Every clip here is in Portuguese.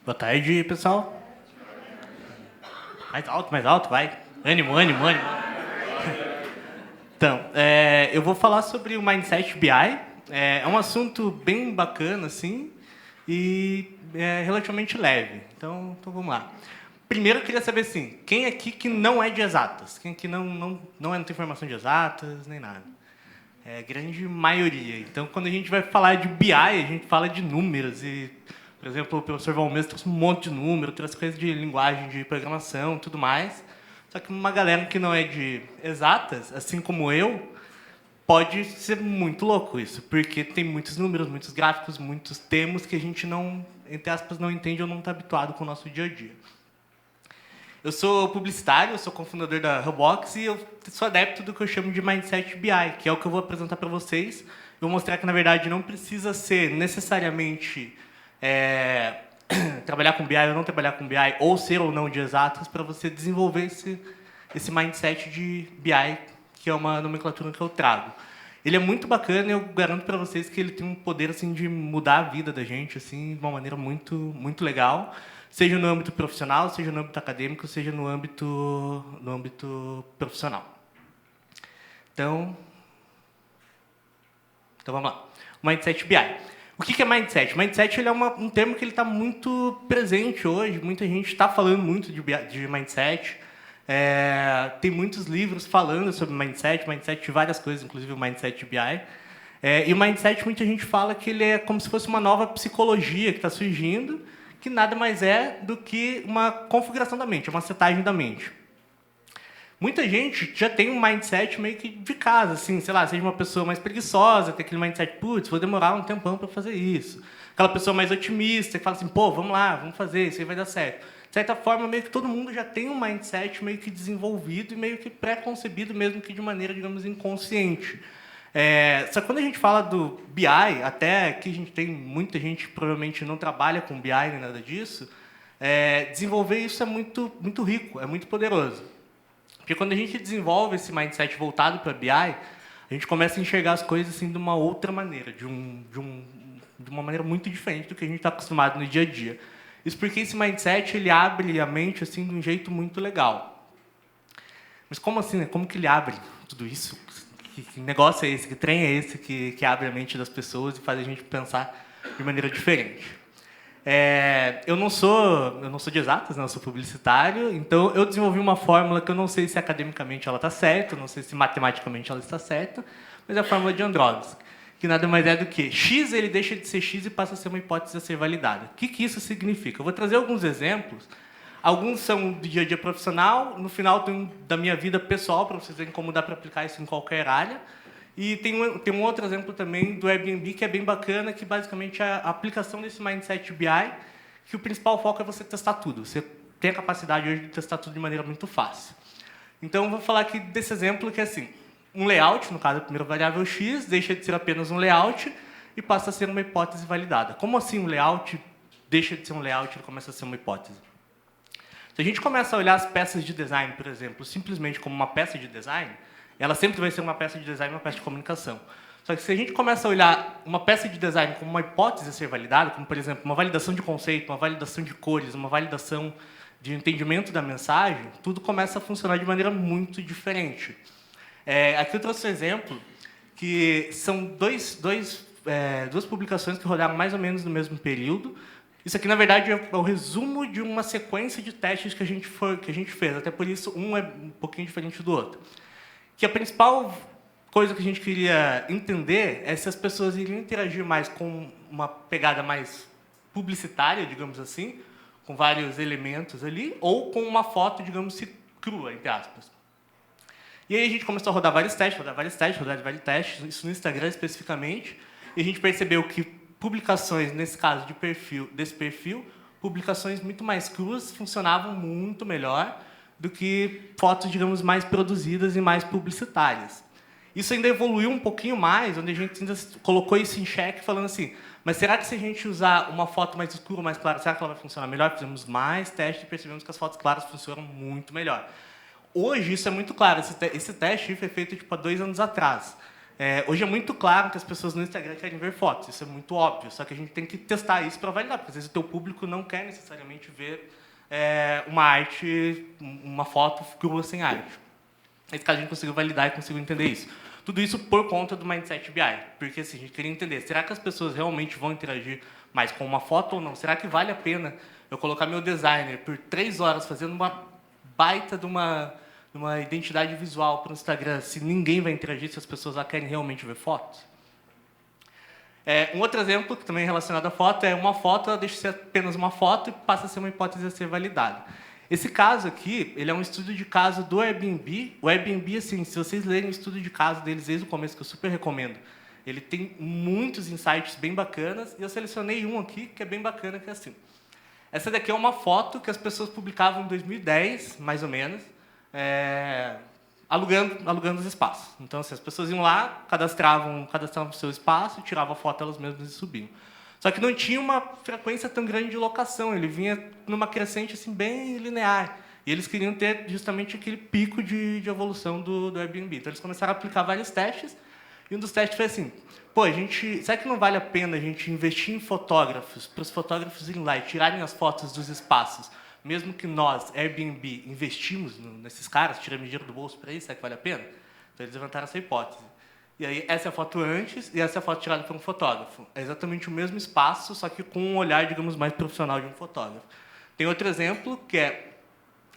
Boa tarde, pessoal. Mais alto, vai. Ânimo, ânimo, ânimo. Então, eu vou falar sobre o Mindset BI. É um assunto bem bacana, assim, e relativamente leve. Então vamos lá. Primeiro, eu queria saber, assim, quem aqui que não é de exatas? Quem aqui não tem formação de exatas, nem nada? É a grande maioria. Então, quando a gente vai falar de BI, a gente fala de números. E, por exemplo, o professor Valmez trouxe um monte de número, trouxe coisas de linguagem, de programação, tudo mais. Só que uma galera que não é de exatas, assim como eu, pode ser muito louco isso, porque tem muitos números, muitos gráficos, muitos termos que a gente não, entre aspas, não entende ou não está habituado com o nosso dia a dia. Eu sou publicitário, eu sou cofundador da Hubbox e eu sou adepto do que eu chamo de Mindset BI, que é o que eu vou apresentar para vocês. Eu vou mostrar que, na verdade, não precisa ser necessariamente trabalhar com BI ou não trabalhar com BI, ou ser ou não de exatas, para você desenvolver esse mindset de BI, que é uma nomenclatura que eu trago. Ele é muito bacana e eu garanto para vocês que ele tem um poder assim, de mudar a vida da gente assim, de uma maneira muito, muito legal. Seja no âmbito profissional, seja no âmbito acadêmico, seja no âmbito profissional. Então vamos lá. O Mindset BI. O que é Mindset? Mindset ele é um termo que está muito presente hoje. Muita gente está falando muito de Mindset. Tem muitos livros falando sobre Mindset de várias coisas, inclusive o Mindset BI. E o Mindset, muita gente fala que ele é como se fosse uma nova psicologia que está surgindo, que nada mais é do que uma configuração da mente, uma setagem da mente. Muita gente já tem um mindset meio que de casa, assim, sei lá, seja uma pessoa mais preguiçosa, tem aquele mindset, putz, vou demorar um tempão para fazer isso. Aquela pessoa mais otimista, que fala assim, pô, vamos lá, vamos fazer, isso aí vai dar certo. De certa forma, meio que todo mundo já tem um mindset meio que desenvolvido e meio que pré-concebido, mesmo que de maneira, digamos, inconsciente. Só que quando a gente fala do BI, até que a gente tem muita gente que provavelmente não trabalha com BI nem nada disso, desenvolver isso é muito, muito rico, é muito poderoso. Porque quando a gente desenvolve esse mindset voltado para BI, a gente começa a enxergar as coisas assim, de uma outra maneira, de uma maneira muito diferente do que a gente está acostumado no dia a dia. Isso porque esse mindset ele abre a mente assim, de um jeito muito legal. Mas como assim? Né? Como que ele abre tudo isso? Que negócio é esse? Que trem é esse que abre a mente das pessoas e faz a gente pensar de maneira diferente? Eu não sou de exatas, né? Eu sou publicitário, então eu desenvolvi uma fórmula que eu não sei se academicamente ela está certa, não sei se matematicamente ela está certa, mas é a fórmula de Androvski, que nada mais é do que x ele deixa de ser x e passa a ser uma hipótese a ser validada. O que isso significa? Eu vou trazer alguns exemplos. Alguns são do dia a dia profissional, no final tem um da minha vida pessoal, para vocês verem como dá para aplicar isso em qualquer área. E tem um outro exemplo também do Airbnb, que é bem bacana, que basicamente é a aplicação desse Mindset BI, que o principal foco é você testar tudo. Você tem a capacidade hoje de testar tudo de maneira muito fácil. Então, eu vou falar aqui desse exemplo, que é assim, um layout, no caso, a primeira variável x, deixa de ser apenas um layout e passa a ser uma hipótese validada. Como assim um layout deixa de ser um layout e começa a ser uma hipótese? Se a gente começa a olhar as peças de design, por exemplo, simplesmente como uma peça de design, ela sempre vai ser uma peça de design, uma peça de comunicação. Só que se a gente começa a olhar uma peça de design como uma hipótese a ser validada, como, por exemplo, uma validação de conceito, uma validação de cores, uma validação de entendimento da mensagem, tudo começa a funcionar de maneira muito diferente. Aqui eu trouxe um exemplo, que são duas publicações que rodaram mais ou menos no mesmo período. Isso aqui, na verdade, é o resumo de uma sequência de testes que a gente fez. Até por isso, um é um pouquinho diferente do outro. Que a principal coisa que a gente queria entender é se as pessoas iriam interagir mais com uma pegada mais publicitária, digamos assim, com vários elementos ali, ou com uma foto, digamos, crua, entre aspas. E aí a gente começou a rodar vários testes, isso no Instagram especificamente, e a gente percebeu que publicações, nesse caso desse perfil, publicações muito mais cruas funcionavam muito melhor do que fotos, digamos, mais produzidas e mais publicitárias. Isso ainda evoluiu um pouquinho mais, onde a gente ainda colocou isso em xeque, falando assim, mas será que se a gente usar uma foto mais escura, mais clara, será que ela vai funcionar melhor? Fizemos mais testes e percebemos que as fotos claras funcionam muito melhor. Hoje, isso é muito claro. Esse teste foi feito há 2 anos atrás. Hoje é muito claro que as pessoas no Instagram querem ver fotos, isso é muito óbvio, só que a gente tem que testar isso para validar, porque às vezes o teu público não quer necessariamente ver uma arte, uma foto crua sem arte. Nesse caso, a gente conseguiu validar e conseguiu entender isso. Tudo isso por conta do Mindset BI, porque assim, a gente queria entender, será que as pessoas realmente vão interagir mais com uma foto ou não? Será que vale a pena eu colocar meu designer por 3 horas fazendo uma baita de uma identidade visual para o Instagram, se ninguém vai interagir, se as pessoas lá querem realmente ver fotos? Um outro exemplo, que também é relacionado à foto, é uma foto, ela deixa de ser apenas uma foto e passa a ser uma hipótese a ser validada. Esse caso aqui, ele é um estudo de caso do Airbnb. O Airbnb, assim, se vocês lerem o estudo de caso deles desde o começo, que eu super recomendo, ele tem muitos insights bem bacanas, e eu selecionei um aqui que é bem bacana, que é assim. Essa daqui é uma foto que as pessoas publicavam em 2010, mais ou menos, alugando os espaços. Então, assim, as pessoas iam lá, cadastravam o seu espaço, tiravam a foto elas mesmas e subiam. Só que não tinha uma frequência tão grande de locação, ele vinha numa crescente assim, bem linear. E eles queriam ter justamente aquele pico de evolução do Airbnb. Então, eles começaram a aplicar vários testes, e um dos testes foi assim, será que não vale a pena a gente investir em fotógrafos, para os fotógrafos irem lá e tirarem as fotos dos espaços, mesmo que nós, Airbnb, investimos nesses caras, tiramos dinheiro do bolso para isso, será que vale a pena? Então, eles levantaram essa hipótese. E aí, essa é a foto antes e essa é a foto tirada por um fotógrafo. É exatamente o mesmo espaço, só que com um olhar, digamos, mais profissional de um fotógrafo. Tem outro exemplo, que é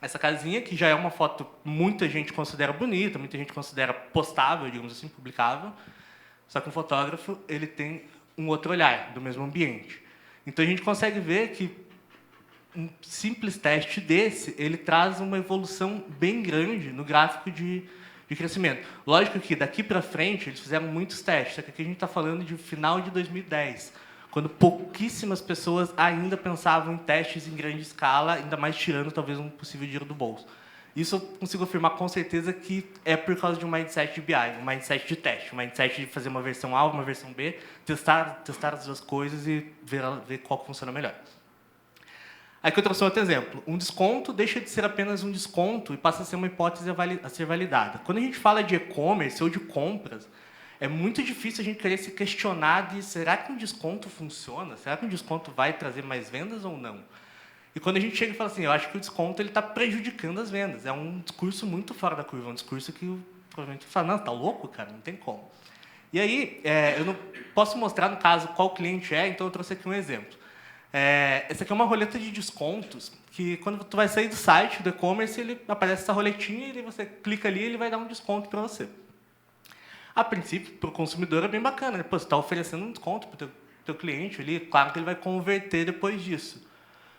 essa casinha, que já é uma foto que muita gente considera bonita, muita gente considera postável, digamos assim, publicável, só que um fotógrafo ele tem um outro olhar do mesmo ambiente. Então, a gente consegue ver que um simples teste desse, ele traz uma evolução bem grande no gráfico de crescimento. Lógico que daqui para frente eles fizeram muitos testes, só que aqui a gente está falando de final de 2010, quando pouquíssimas pessoas ainda pensavam em testes em grande escala, ainda mais tirando talvez um possível dinheiro do bolso. Isso eu consigo afirmar com certeza que é por causa de um mindset de BI, um mindset de teste, um mindset de fazer uma versão A, uma versão B, testar as duas coisas e ver qual que funciona melhor. Aqui eu trouxe outro exemplo. Um desconto deixa de ser apenas um desconto e passa a ser uma hipótese a ser validada. Quando a gente fala de e-commerce ou de compras, é muito difícil a gente querer se questionar de será que um desconto funciona? Será que um desconto vai trazer mais vendas ou não? E quando a gente chega e fala assim, eu acho que o desconto está prejudicando as vendas. É um discurso muito fora da curva, um discurso que provavelmente fala, não, tá louco, cara, não tem como. E aí, eu não posso mostrar, no caso, qual cliente é, então eu trouxe aqui um exemplo. Essa aqui é uma roleta de descontos, que quando tu vai sair do site, do e-commerce, ele aparece essa roletinha e você clica ali e ele vai dar um desconto para você. A princípio, para o consumidor é bem bacana, né? Pô, você está oferecendo um desconto para o teu cliente ali, claro que ele vai converter depois disso.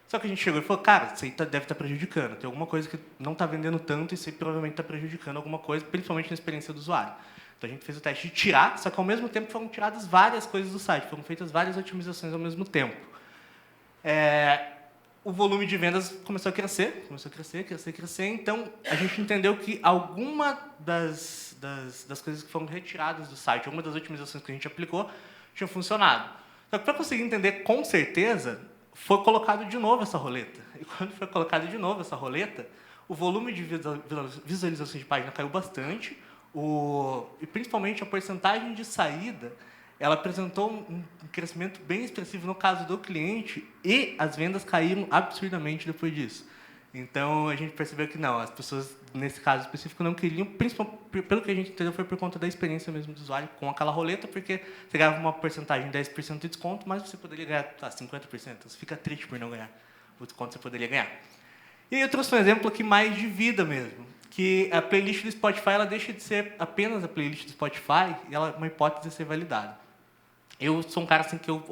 Só que a gente chegou e falou, cara, isso aí deve estar prejudicando, tem alguma coisa que não está vendendo tanto e isso aí provavelmente está prejudicando alguma coisa, principalmente na experiência do usuário. Então a gente fez o teste de tirar, só que ao mesmo tempo foram tiradas várias coisas do site, foram feitas várias otimizações ao mesmo tempo. O volume de vendas começou a crescer, então a gente entendeu que alguma das coisas que foram retiradas do site, alguma das otimizações que a gente aplicou, tinha funcionado. Só que para conseguir entender com certeza, foi colocado de novo essa roleta. E quando foi colocado de novo essa roleta, o volume de visualizações de página caiu bastante, e principalmente a porcentagem de saída, ela apresentou um crescimento bem expressivo no caso do cliente e as vendas caíram absurdamente depois disso. Então, a gente percebeu que não, as pessoas, nesse caso específico, não queriam, principalmente, pelo que a gente entendeu, foi por conta da experiência mesmo do usuário com aquela roleta, porque você ganhava uma porcentagem de 10% de desconto, mas você poderia ganhar 50%. Você fica triste por não ganhar o desconto que você poderia ganhar. E aí eu trouxe um exemplo aqui mais de vida mesmo, que a playlist do Spotify ela deixa de ser apenas a playlist do Spotify e ela é uma hipótese a ser validada. Eu sou um cara assim que eu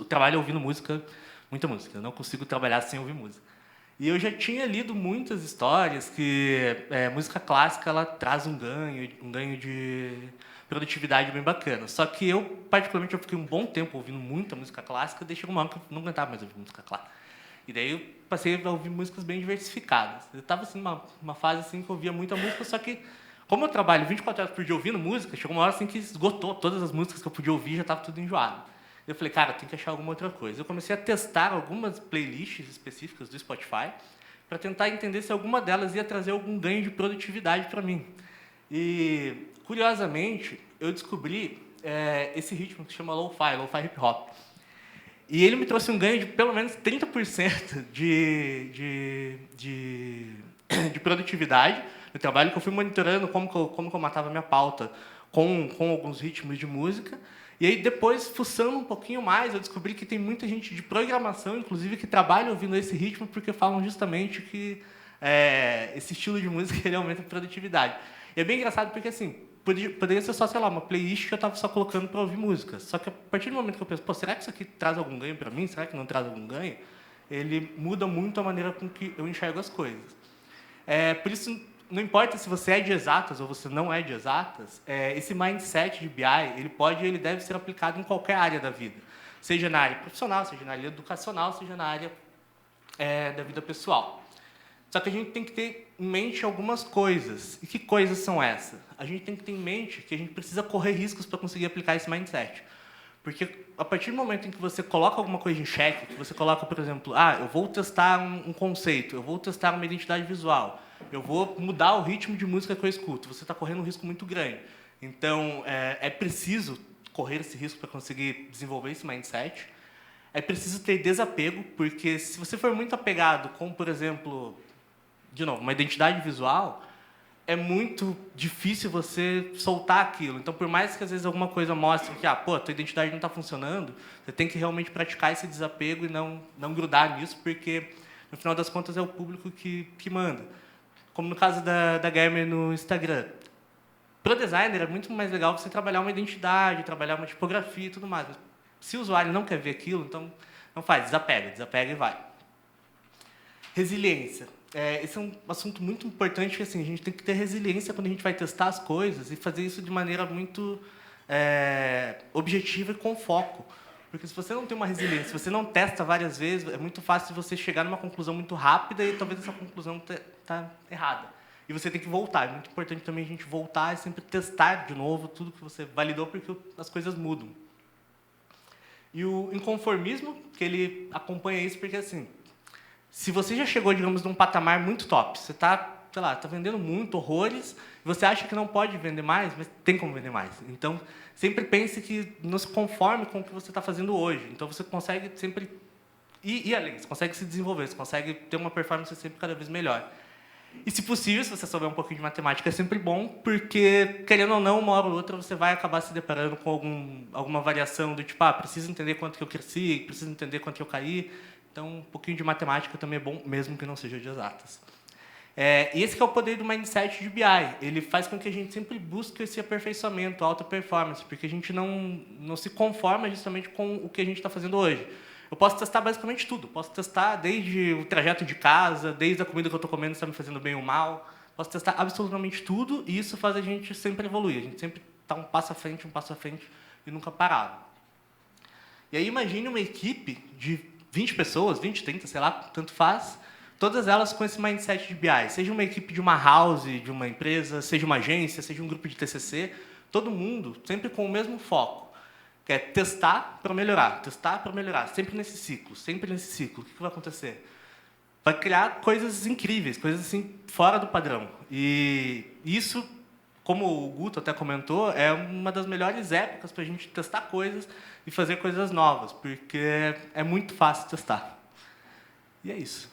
trabalho ouvindo música, muita música. Eu não consigo trabalhar sem ouvir música. E eu já tinha lido muitas histórias que música clássica ela traz um ganho de produtividade bem bacana. Só que eu, particularmente, eu fiquei um bom tempo ouvindo muita música clássica, deixei uma hora que eu não aguentava mais ouvir música clássica. E daí eu passei a ouvir músicas bem diversificadas. Eu estava assim, numa fase assim, que eu ouvia muita música, só que como eu trabalho 24 horas por dia ouvindo música, chegou uma hora assim que esgotou todas as músicas que eu podia ouvir, já estava tudo enjoado. Eu falei, cara, tem que achar alguma outra coisa. Eu comecei a testar algumas playlists específicas do Spotify para tentar entender se alguma delas ia trazer algum ganho de produtividade para mim. E curiosamente, eu descobri esse ritmo que se chama lo-fi hip hop. E ele me trouxe um ganho de pelo menos 30% de produtividade no trabalho, que eu fui monitorando como que eu matava a minha pauta com alguns ritmos de música. E aí, depois, fuçando um pouquinho mais, eu descobri que tem muita gente de programação, inclusive, que trabalha ouvindo esse ritmo porque falam justamente que esse estilo de música ele aumenta a produtividade. E é bem engraçado porque, assim, poderia ser só, sei lá, uma playlist que eu estava só colocando para ouvir música. Só que a partir do momento que eu penso, pô, será que isso aqui traz algum ganho para mim? Será que não traz algum ganho? Ele muda muito a maneira com que eu enxergo as coisas. Por isso, não importa se você é de exatas ou você não é de exatas, esse mindset de BI, ele deve ser aplicado em qualquer área da vida. Seja na área profissional, seja na área educacional, seja na área da vida pessoal. Só que a gente tem que ter em mente algumas coisas. E que coisas são essas? A gente tem que ter em mente que a gente precisa correr riscos para conseguir aplicar esse mindset. Porque a partir do momento em que você coloca alguma coisa em xeque, que você coloca, por exemplo, eu vou testar um conceito, eu vou testar uma identidade visual, eu vou mudar o ritmo de música que eu escuto, você está correndo um risco muito grande. Então, é preciso correr esse risco para conseguir desenvolver esse mindset. É preciso ter desapego, porque se você for muito apegado com, por exemplo, de novo, uma identidade visual, é muito difícil você soltar aquilo. Então, por mais que às vezes alguma coisa mostre que, tua identidade não está funcionando, você tem que realmente praticar esse desapego e não grudar nisso, porque, no final das contas, é o público que manda. Como no caso da Gamer no Instagram. Para o designer, é muito mais legal você trabalhar uma identidade, trabalhar uma tipografia e tudo mais. Mas, se o usuário não quer ver aquilo, então não faz, desapega e vai. Resiliência. Esse é um assunto muito importante, porque assim, a gente tem que ter resiliência quando a gente vai testar as coisas e fazer isso de maneira muito objetiva e com foco. Porque se você não tem uma resiliência, se você não testa várias vezes, é muito fácil você chegar numa conclusão muito rápida e talvez essa conclusão está errada. E você tem que voltar. É muito importante também a gente voltar e sempre testar de novo tudo que você validou, porque as coisas mudam. E o inconformismo, que ele acompanha isso, porque assim, se você já chegou, digamos, num patamar muito top, você está, sei lá, tá vendendo muito, horrores, e você acha que não pode vender mais, mas tem como vender mais. Então, sempre pense que não se conforme com o que você está fazendo hoje. Então, você consegue sempre ir além, você consegue se desenvolver, você consegue ter uma performance sempre cada vez melhor. E, se possível, se você souber um pouquinho de matemática, é sempre bom, porque, querendo ou não, uma hora ou outra, você vai acabar se deparando com alguma variação do tipo, preciso entender quanto que eu cresci, preciso entender quanto que eu caí. Então, um pouquinho de matemática também é bom, mesmo que não seja de exatas. E esse que é o poder do mindset de BI. Ele faz com que a gente sempre busque esse aperfeiçoamento, alta performance, porque a gente não se conforma justamente com o que a gente está fazendo hoje. Eu posso testar basicamente tudo. Posso testar desde o trajeto de casa, desde a comida que eu estou comendo, se está me fazendo bem ou mal. Posso testar absolutamente tudo e isso faz a gente sempre evoluir. A gente sempre está um passo à frente e nunca parado. E aí imagine uma equipe de 20 pessoas, 20, 30, sei lá, tanto faz, todas elas com esse mindset de BI. Seja uma equipe de uma house, de uma empresa, seja uma agência, seja um grupo de TCC, todo mundo sempre com o mesmo foco. Que é testar para melhorar, sempre nesse ciclo. O que vai acontecer? Vai criar coisas incríveis, coisas assim, fora do padrão. E isso, como o Guto até comentou, é uma das melhores épocas para a gente testar coisas e fazer coisas novas, porque é muito fácil testar. E é isso.